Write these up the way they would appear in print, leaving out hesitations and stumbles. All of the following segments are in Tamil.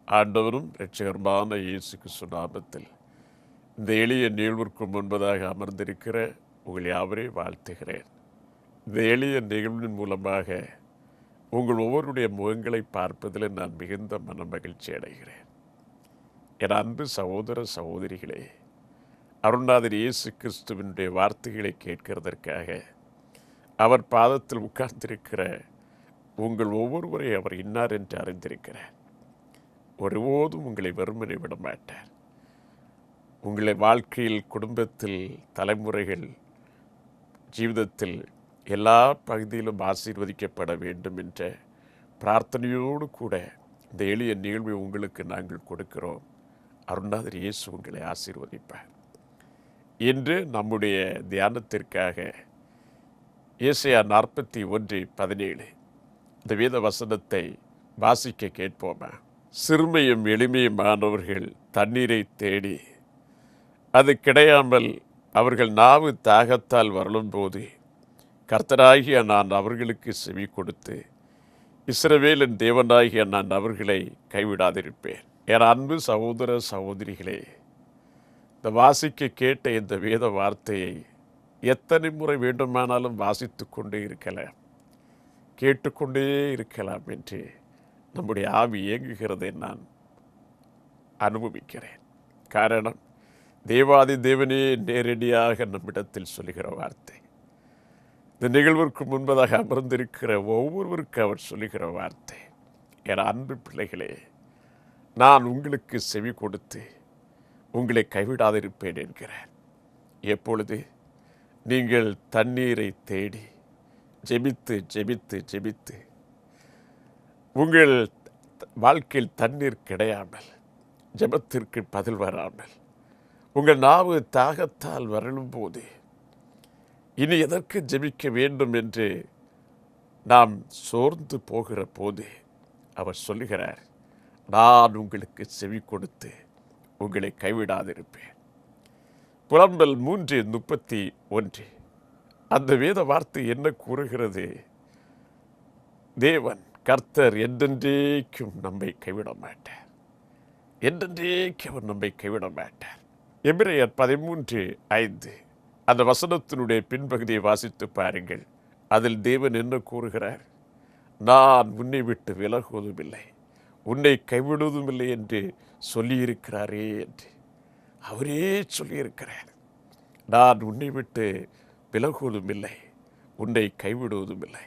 ஆண்டவரும் இரட்சகருமான இயேசு கிறிஸ்து நாமத்தில் இந்த எளிய நிகழ்விற்கு முன்பதாக அமர்ந்திருக்கிற உங்கள் யாவரையும் வாழ்த்துகிறேன். இந்த எளிய நிகழ்வின் மூலமாக உங்கள் ஒவ்வொருடைய முகங்களை பார்ப்பதில் நான் மிகுந்த மன மகிழ்ச்சி அடைகிறேன். என் அன்பு சகோதர சகோதரிகளே, அருள்நாதர் இயேசு கிறிஸ்துவினுடைய வார்த்தைகளை கேட்கிறதற்காக அவர் பாதத்தில் உட்கார்ந்திருக்கிற உங்கள் ஒவ்வொருவரை அவர் இன்னார் என்று அறிந்திருக்கிறார். ஒருபோதும் உங்களை வெறுமனை விட மாட்டார். உங்களை வாழ்க்கையில், குடும்பத்தில், தலைமுறைகள், ஜீவிதத்தில் எல்லா பகுதியிலும் ஆசீர்வதிக்கப்பட வேண்டும் என்ற பிரார்த்தனையோடு கூட இந்த எளிய நிகழ்வை உங்களுக்கு நாங்கள் கொடுக்கிறோம். அருள்நாதர் இயேசு உங்களை ஆசீர்வதிப்பார். இன்று நம்முடைய தியானத்திற்காக ஏசாயா 41:17 இந்த வேத வசனத்தை வாசிக்க கேட்போமா? சிறுமையும் எளிமையுமானவர்கள் தண்ணீரை தேடி அது கிடையாமல் அவர்கள் நாவு தாகத்தால் வரும்போது கர்த்தராகிய நான் அவர்களுக்கு செவி கொடுத்து இஸ்ரவேலின் தேவனாகிய நான் அவர்களை கைவிடாதிருப்பேன். என் அன்பு சகோதர சகோதரிகளே, இந்த வாசிக்க கேட்ட இந்த வேத வார்த்தையை எத்தனை முறை வேண்டுமானாலும் வாசித்து கொண்டே இருக்கலாம், கேட்டுக்கொண்டே இருக்கலாம் என்று நம்முடைய ஆவி இயங்குகிறதை நான் அனுபவிக்கிறேன். காரணம், தேவாதி தேவனே நேரடியாக நம்மிடத்தில் சொல்லுகிற வார்த்தை. இந்த நிகழ்விற்கு முன்பதாக அமர்ந்திருக்கிற ஒவ்வொருவருக்கு அவர் சொல்லுகிற வார்த்தை, என் அன்பு பிள்ளைகளே, நான் உங்களுக்கு செவி கொடுத்து உங்களை கைவிடாதிருப்பேன் என்கிறார். எப்பொழுது நீங்கள் தண்ணீரை தேடி ஜெபித்து ஜெபித்து ஜெபித்து உங்கள் வாழ்க்கையில் தண்ணீர் கிடையாமல், ஜெபத்திற்கு பதில் வராமல், உங்கள் நாவு தாகத்தால் வரலும் போது இனி எதற்கு ஜெபிக்க வேண்டும் என்று நாம் சோர்ந்து போகிற போது அவர் சொல்லுகிறார், நான் உங்களுக்கு செவி கொடுத்து உங்களை கைவிடாதிருப்பேன். புலம்பல் 3:31 அந்த வேத வார்த்தை என்ன கூறுகிறது? தேவன் கர்த்தர் என்றென்றைக்கும் நம்மை கைவிட மாட்டார். என்றென்றைக்கும் அவர் நம்மை கைவிட மாட்டார். எபிரேயர் 13:5 அந்த வசனத்தினுடைய பின்பகுதியை வாசித்து பாருங்கள். அதில் தேவன் என்ன கூறுகிறார்? நான் உன்னை விட்டு விலகுவதும் இல்லை, உன்னை கைவிடுவதும் இல்லை என்று சொல்லியிருக்கிறாரே என்று அவரே சொல்லியிருக்கிறார். நான் உன்னை விட்டு விலகுவதும் இல்லை, உன்னை கைவிடுவதும் இல்லை.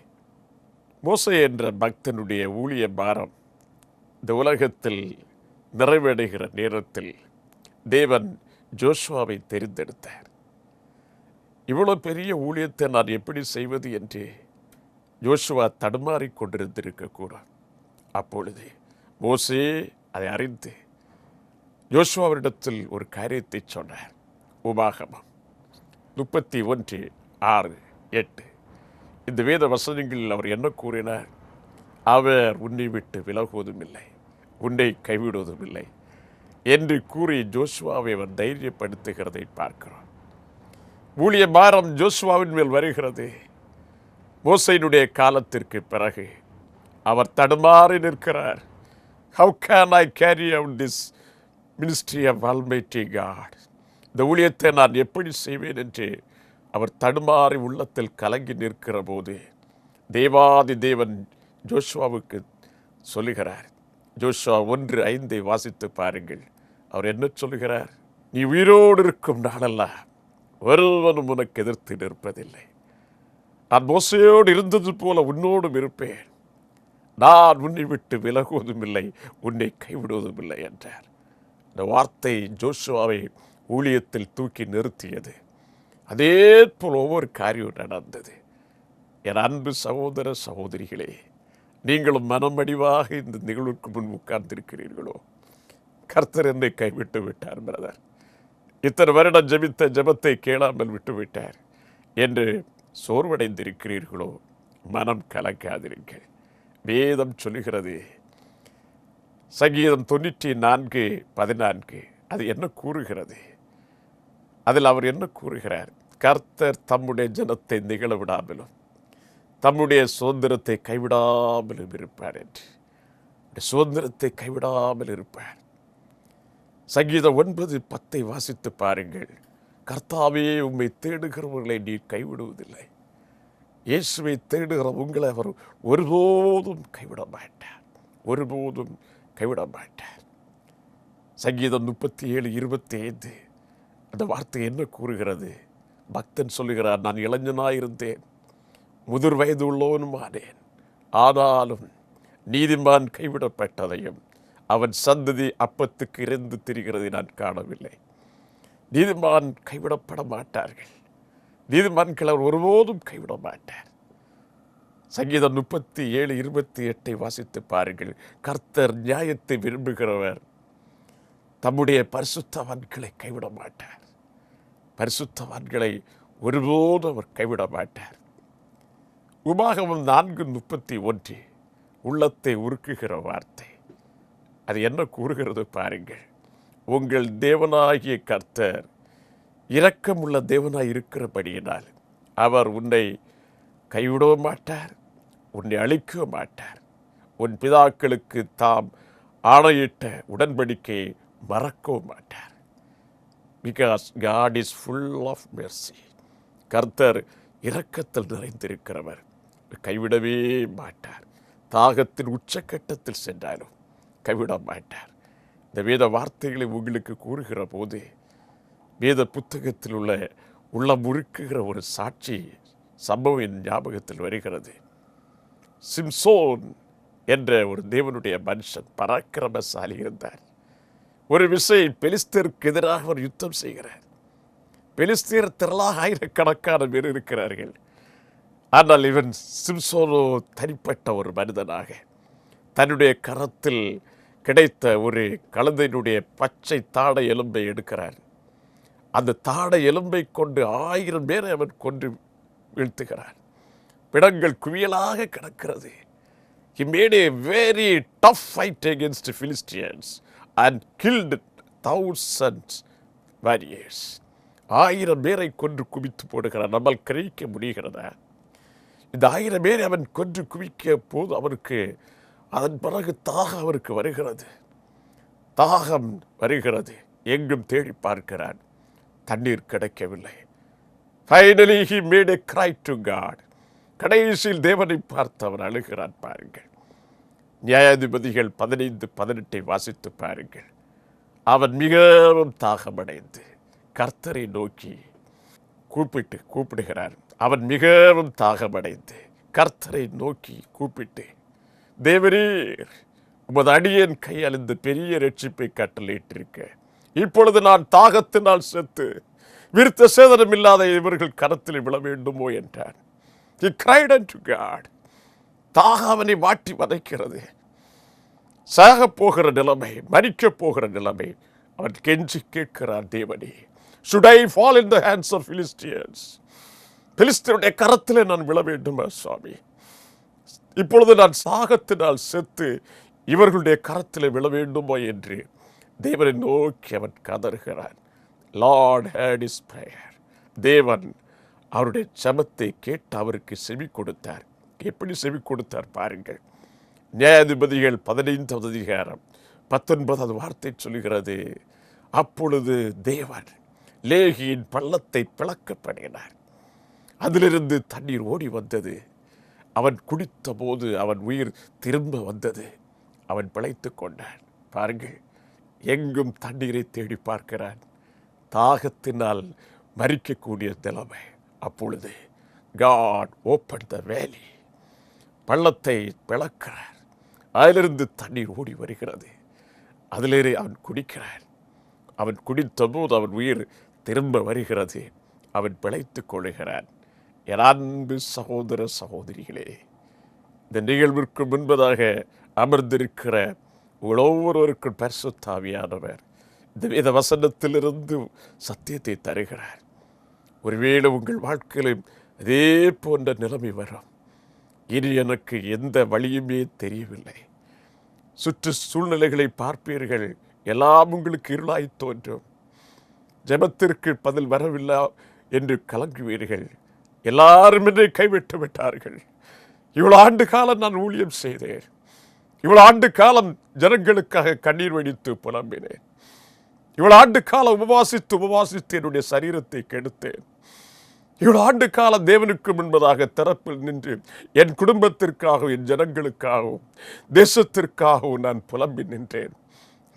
மோசே என்ற பக்தனுடைய ஊழிய பாரம் இந்த உலகத்தில் நிறைவடைகிற நேரத்தில் தேவன் ஜோஷுவாவை தெரிந்தெடுத்தார். இவ்வளோ பெரிய ஊழியத்தை நான் எப்படி செய்வது என்று ஜோஷுவா தடுமாறி கொண்டிருந்திருக்கக்கூடும். அப்பொழுது மோசே அதை அறிந்து யோசுவாவிடத்தில் ஒரு காரியத்தை சொன்னார். உபாகமம் 31:6-8 இந்த வேத வசனங்களில் அவர் என்ன கூறினார்? அவர் உன்னை விட்டு விலகுவதும் இல்லை, உன்னை கைவிடுவதும் இல்லை என்று கூறி ஜோசுவாவை அவர் தைரியப்படுத்துகிறதை பார்க்கிறோம். ஊழிய பாரம் ஜோசுவாவின் மேல் வருகிறது. மோசையினுடைய காலத்திற்கு பிறகு அவர் தடுமாறி நிற்கிறார். How can I carry out this ministry of Almighty God? இந்த ஊழியத்தை நான் எப்படி செய்வேன் என்று அவர் தடுமாறி உள்ளத்தில் கலங்கி நிற்கிற போது தேவாதி தேவன் ஜோஷுவாவுக்கு சொல்லுகிறார். ஜோஷுவா 1:5 வாசித்து பாருங்கள். அவர் என்ன சொல்லுகிறார்? நீ உயிரோடு இருக்கும் நாளெல்லாம் ஒருவனும் உனக்கு எதிர்த்து நிற்பதில்லை. நான் மோசையோடு இருந்தது போல உன்னோடும் இருப்பேன். நான் உன்னை விட்டு விலகுவதும் இல்லை, உன்னை கைவிடுவதும் இல்லை என்றார். இந்த வார்த்தை ஜோஷுவாவை ஊழியத்தில் தூக்கி நிறுத்தியது. அதே போல் ஒவ்வொரு காரியம் நடந்தது. என் அன்பு சகோதர சகோதரிகளே, நீங்களும் மனமடிவாக இந்த நிகழ்வுக்கு முன் உட்கார்ந்திருக்கிறீர்களோ? கர்த்தர் என்னை கைவிட்டு விட்டார் பிரதர், இத்தனை வருடம் ஜெபித்த ஜெபத்தை கேளாமல் விட்டு விட்டார் என்று சோர்வடைந்திருக்கிறீர்களோ? மனம் கலக்காதிருங்கள். வேதம் சொல்லுகிறது, சங்கீதம் 94:14 அது என்ன கூறுகிறது? அதில் அவர் என்ன கூறுகிறார்? கர்த்தர் தம்முடைய ஜனத்தை நிகழ விடாமலும் தம்முடைய சுதந்திரத்தை கைவிடாமலும் இருப்பார் என்று. சுதந்திரத்தை கைவிடாமல் இருப்பார். சங்கீதம் 9:10 வாசித்து பாருங்கள். கர்த்தாவே, உம்மை தேடுகிறவர்களை நீர் கைவிடுவதில்லை. இயேசுவை தேடுகிற உங்களை அவர் ஒருபோதும் கைவிட மாட்டார். ஒருபோதும் கைவிட மாட்டார். சங்கீதம் 37:25 அந்த வார்த்தை என்ன கூறுகிறது? பக்தன் சொல்லுகிறார், நான் இளைஞனாயிருந்தேன், முதிர் வயது உள்ளவனுமானேன், ஆனாலும் நீதிமான் கைவிடப்பட்டதையும் அவன் சந்ததி அப்பத்துக்கு இருந்து திரிகிறதை நான் காணவில்லை. நீதிமான் கைவிடப்பட மாட்டார்கள். நீதிமான்கள் அவர் ஒருபோதும் கைவிட மாட்டார். சங்கீதம் 37:28 வாசித்து பாருங்கள். கர்த்தர் நியாயத்தை விரும்புகிறவர், தம்முடைய பரிசுத்தவான்களை கைவிட மாட்டார். பரிசுத்தவான்களை ஒருபோதும் அவர் கைவிட மாட்டார். உபாகமம் 4:31 உள்ளத்தை உருக்குகிற வார்த்தை. அது என்ன கூறுகிறது பாருங்கள். உங்கள் தேவனாகிய கர்த்தர் இரக்கமுள்ள தேவனாய் இருக்கிறபடியினால் அவர் உன்னை கைவிடவும் மாட்டார், உன்னை அழிக்கவும் மாட்டார். உன் பிதாக்களுக்கு தாம் ஆணையிட்ட உடன்படிக்கையை மறக்கவும் மாட்டார். Because God is full of mercy. கர்த்தர் இரக்கத்தில் நிறைந்திருக்கிறவர், கைவிடவே மாட்டார். தாகத்தின் உச்சக்கட்டத்தில் சென்றாலும் கைவிட மாட்டார். இந்த வேத வார்த்தைகளை உங்களுக்கு கூறுகிற போது வேத புத்தகத்தில் உள்ள முறுக்குகிற ஒரு சாட்சி சம்பவம் என் ஞாபகத்தில் வருகிறது. சிம்சோன் என்ற ஒரு தேவனுடைய மனுஷன், பராக்கிரமசாலி இருந்தார். ஒரு விசை பெலிஸ்தருக்கு எதிராக அவர் யுத்தம் செய்கிறார். பெலிஸ்தீர் திரளாக ஆயிரக்கணக்கான பேர் இருக்கிறார்கள். ஆனால் இவன் சிம்சோனோ தனிப்பட்ட ஒரு மனிதனாக தன்னுடைய கரத்தில் கிடைத்த ஒரு கழுதையினுடைய பச்சை தாடை எலும்பை எடுக்கிறார். அந்த தாடை எலும்பை கொண்டு 1000 பேரை அவன் கொன்று வீழ்த்துகிறார். பிணங்கள் குவியலாக கிடக்கிறது. He made a very tough fight against the Philistines and killed thousands warriors. 1000 பேரை கொன்று குவித்து போடுகிறார். நம்மால் கிரகிக்க முடிகிறதா? இந்த 1000 பேரை அவன் கொன்று குவிக்க போது அவருக்கு அதன் பிறகு தாகம் அவருக்கு வருகிறது. தாகம் வருகிறது. எங்கும் தேடி பார்க்கிறான், தண்ணீர் கிடைக்கவில்லை. Finally he made a cry to God. கடைசியில் தேவனை பார்த்து அவன் அழுகிறான். பாருங்கள், நியாயாதிபதிகள் 15:18 வாசித்து பாருங்கள். அவன் மிகவும் தாகமடைந்து கர்த்தரை நோக்கி கூப்பிடுகிறான். அவன் மிகவும் தாகமடைந்து கர்த்தரை நோக்கி கூப்பிட்டு, தேவரீர், உமது அடியேன் கையால் இந்த பெரிய ரட்சிப்பை கட்டளையிட்டிருக்க, இப்பொழுது நான் தாகத்தினால் செத்து விருத்த சேதனம் இல்லாத இவர்கள் கரத்தில் விழ வேண்டுமோ என்றான். He cried unto God. தாகம் அவனை வாட்டி வதைக்கிறது. சாகப் போகிற நிலைமை, மரிக்கப் போகிற நிலைமை. அவன் கெஞ்சி கேட்கிறான், தேவனே, should I fall in the hands of Philistines? பெலிஸ்தருடைய கரத்திலே நான் விழ வேண்டுமா சுவாமி? இப்பொழுது நான் சாகத்தினால் செத்து இவர்களுடைய கரத்திலே விழ வேண்டுமோ என்று தேவனை நோக்கி அவன் கதறுகிறான். Lord heard his prayer. தேவன் அவருடைய ஜெபத்தை கேட்டு அவருக்கு செவி கொடுத்தார். எப்படி செவி கொடுத்தார் பாருங்கள். நியாயாதிபதிகள் 15வது அதிகாரம் 19வது வார்த்தை சொல்கிறது. அப்பொழுது தேவன் லேகியின் பள்ளத்தை பிளக்க பண்ணினார். அதிலிருந்து தண்ணீர் ஓடி வந்தது. அவன் குடித்த போது அவன் உயிர் திரும்ப வந்தது. அவன் பிழைத்து கொண்டான். பாருங்கள், எங்கும் தண்ணீரை தேடி பார்க்கிறான். தாகத்தினால் மரிக்கக்கூடிய நிலைமை. அப்பொழுது God opened the valley. பள்ளத்தை பிளக்கிறார். அதிலிருந்து தண்ணீர் ஓடி வருகிறது. அதிலேறி அவன் குடிக்கிறான். அவன் குடித்த போது அவன் உயிர் திரும்ப வருகிறது. அவன் பிழைத்து கொள்கிறான். என் அன்பு சகோதர சகோதரிகளே, இந்த நிகழ்விற்கு முன்பதாக அமர்ந்திருக்கிற ஒவ்வொருவருக்கும் பரிசுத்த ஆவியானவர் இந்த வேத வசனத்திலிருந்து சத்தியத்தை தருகிறார். ஒருவேளை உங்கள் வாழ்க்கையிலும் அதே போன்ற நிலைமை வரும். இனி எனக்கு எந்த வழியுமே தெரியவில்லை. சுற்று சூழ்நிலைகளை பார்ப்பீர்கள், எல்லாம் உங்களுக்கு இருளாய் தோன்றும். ஜெபத்திற்கு பதில் வரவில்லை என்று கலங்குவீர்கள். எல்லாரும் என்னை கைவிட்டு விட்டார்கள். இவ்வளவு ஆண்டு காலம் நான் ஊழியம் செய்தேன், இவ்வளவு ஆண்டு காலம் ஜனங்களுக்காக கண்ணீர் வடித்து புலம்பினேன். இவ்வளவு ஆண்டு காலம் உபவாசித்து என்னுடைய சரீரத்தை கெடுத்தேன். இவ்வளவு ஆண்டு காலம் தேவனுக்கு முன்பதாக திறப்பில் நின்று என் குடும்பத்திற்காகவும் என் ஜனங்களுக்காகவும் தேசத்திற்காகவும் நான் புலம்பி நின்றேன்.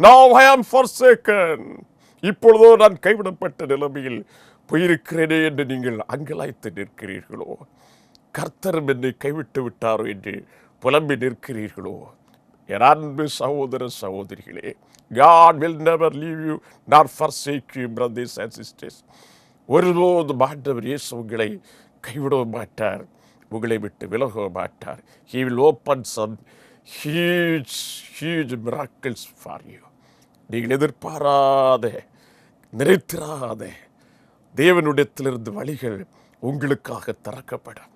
Now I am forsaken. இப்பொழுதோ நான் கைவிடப்பட்ட நிலைமையில் போயிருக்கிறேனே என்று நீங்கள் அங்கலாய்த்து நிற்கிறீர்களோ? கர்த்தர் என்னை கைவிட்டு விட்டாரோ என்று புலம்பி நிற்கிறீர்களோ? என் அன்பு சகோதர சகோதரிகளே, God will never leave you nor forsake you, brothers and sisters. ஒருபோதும் ஆண்டவர் இயேசு உங்களை கைவிடவும் மாட்டார், உங்களை விட்டு விலகவும் மாட்டார். He will open some huge miracles for you. நீங்கள் எதிர்பாராத, நினைத்திராத தேவனுடையத்திலிருந்து வழிகள் உங்களுக்காக திறக்கப்படும்.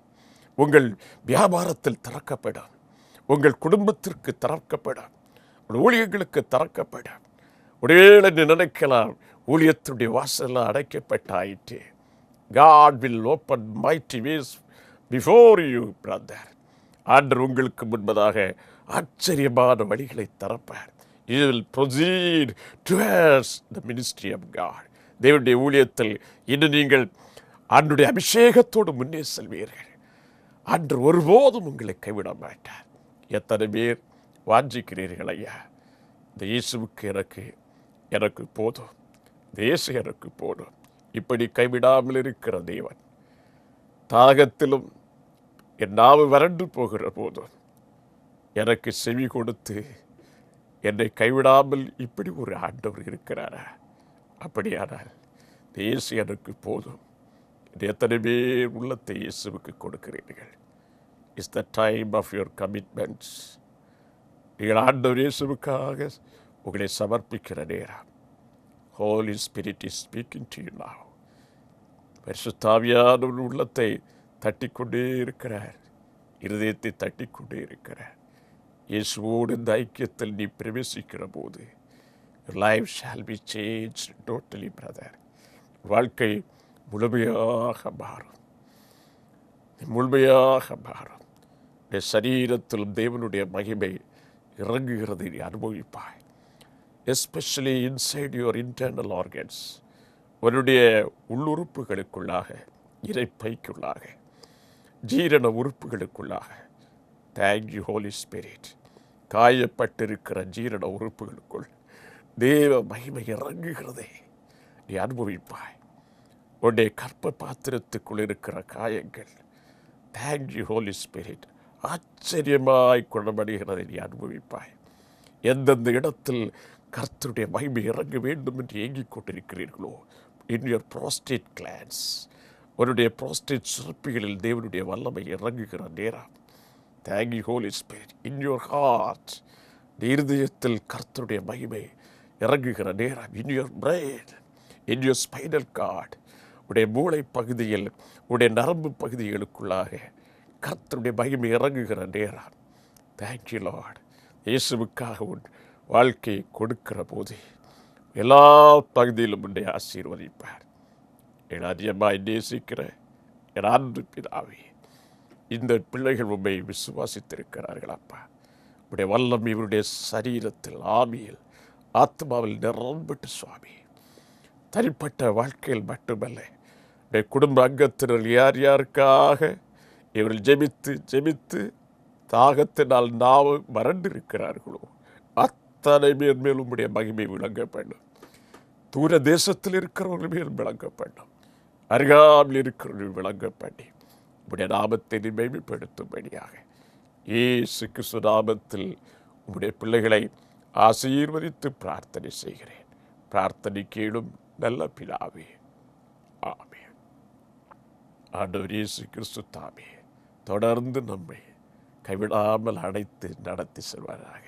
உங்கள் வியாபாரத்தில் திறக்கப்படும், உங்கள் குடும்பத்திற்கு திறக்கப்படும், ஊழியர்களுக்கு திறக்கப்படும். ஒருவேளை நினைக்கலாம், ஊழியத்துடைய வாசல் அடைக்கப்பட்டாயிற்று. God will open mighty ways before you, brother. ஆண்டவர் உங்களுக்கு முன்பதாக ஆச்சரியமான வழிகளை திறப்பார். You will proceed towards the ministry of God. தேவனுடைய ஊழியத்தில் இன்று நீங்கள் ஆண்டவருடைய அபிஷேகத்தோடு முன்னே செல்வீர்கள். ஆண்டவர் ஒருபோதும் உங்களை கைவிட மாட்டார். எத்தனை பேர் வாஞ்சிக்கிறீர்கள்? ஐயா, இந்த இயேசுவுக்கு எனக்கு போதும், இந்த இயேசு எனக்கு போதும். இப்படி கைவிடாமல் இருக்கிற தேவன், தாகத்திலும் என் நாவு வறண்டு போகிற போதும் எனக்கு செவி கொடுத்து என்னை கைவிடாமல் இப்படி ஒரு ஆண்டவர் இருக்கிறாரா? அப்படியானால் இந்த இயேசு எனக்கு போதும். எத்தனை பேர் உள்ளத்தை இயேசுவுக்கு கொடுக்கிறீர்கள்? Is the time of your commitments. நீங்கள் ஆண்டவர் இயேசுவுக்காக உங்களை சமர்ப்பிக்கிற நேரம். Holy Spirit is speaking to you now. பரிசுத்த ஆவியானவர் உள்ளத்தை தட்டிக்கொண்டே இருக்கிறார், இருதயத்தை தட்டிக்கொண்டே இருக்கிறார். இயேசுவோடு இந்த ஐக்கியத்தில் நீ பிரவேசிக்கிற போது your life shall be changed totally, brother. வாழ்க்கை முழுமையாக மாறும், முழுமையாக மாறும். சரீரத்திலும் தேவனுடைய மகிமை இறங்குகிறதை நீ அனுபவிப்பாய். Especially inside your internal organs. உன்னுடைய உள்ளுறுப்புகளுக்குள்ளாக, இறைப்பைக்குள்ளாக, ஜீரண உறுப்புகளுக்குள்ளாக. Thank you Holi spirit. காயப்பட்டிருக்கிற ஜீரண உறுப்புகளுக்குள் தேவ மகிமை இறங்குகிறதே நீ அனுபவிப்பாய். உன்னுடைய கற்ப பாத்திரத்துக்குள் இருக்கிற காயங்கள், தேங்க் யூ ஹோலி ஸ்பிரிட், ஆச்சரியமாய் குணமடைகிறதை நீ அனுபவிப்பாய். எந்தெந்த இடத்தில் கர்த்தருடைய மகிமை இறங்க வேண்டும் என்று ஏங்கிக் கொண்டிருக்கிறீர்களோ, இன் யுவர் ப்ரோஸ்டேட் கிளான்ஸ், உன்னுடைய ப்ரோஸ்டேட் சுரப்பிகளில் தேவனுடைய வல்லமை இறங்குகிற நேரம். Thank you Holi Spirit. In your heart, இருதயத்தில் கர்த்தருடைய மகிமை இறங்குகிற நேரம். In your brain, in your spinal cord, உடைய மூளை பகுதியில், உடைய நரம்பு பகுதிகளுக்குள்ளாக கர்த்தருடைய மகிமை இறங்குகிற நேரம். Thank you Lord. இயேசுவுக்காக உன் வாழ்க்கையை கொடுக்கிற போது எல்லா பகுதியிலும் உன்னை ஆசீர்வதிப்பார். என் அதிகமாய் நேசிக்கிற என் அன்பு பிதாவே, இந்த பிள்ளைகள் உண்மை விசுவாசித்திருக்கிறார்கள். அப்பா, உடைய வல்லம் இவருடைய சரீரத்தில், ஆவியில், ஆத்மாவில் நிரம்பட்டு சுவாமி. தனிப்பட்ட வாழ்க்கையில் மட்டுமல்ல, உடைய குடும்ப அங்கத்தினர் யார் யாருக்காக இவர்கள் ஜெபித்து தாகத்தினால் நாவு மறந்து இருக்கிறார்களோ அத்தனை பேர் மேலும் உடைய மகிமை விளங்க வேண்டும். தூர தேசத்தில் இருக்கிறவர்கள் மேல் விளங்க வேண்டும், அருகாமல் இருக்கிறவர்கள் விளங்க பண்ணி உடைய நாமத்தை மேம்படுத்தும்படியாக இயேசு கிறிஸ்து நாமத்தில் உடைய பிள்ளைகளை ஆசீர்வதித்து பிரார்த்தனை செய்கிறேன். பிரார்த்தனை கேளும் நல்ல பிதாவே, ஆமென். ஆண்டவர் இயேசு கிறிஸ்து தாமே தொடர்ந்து நம்மை கைவிடாமல் அழைத்து நடத்தி செல்வாராக.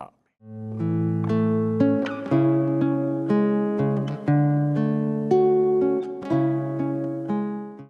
ஆமென்.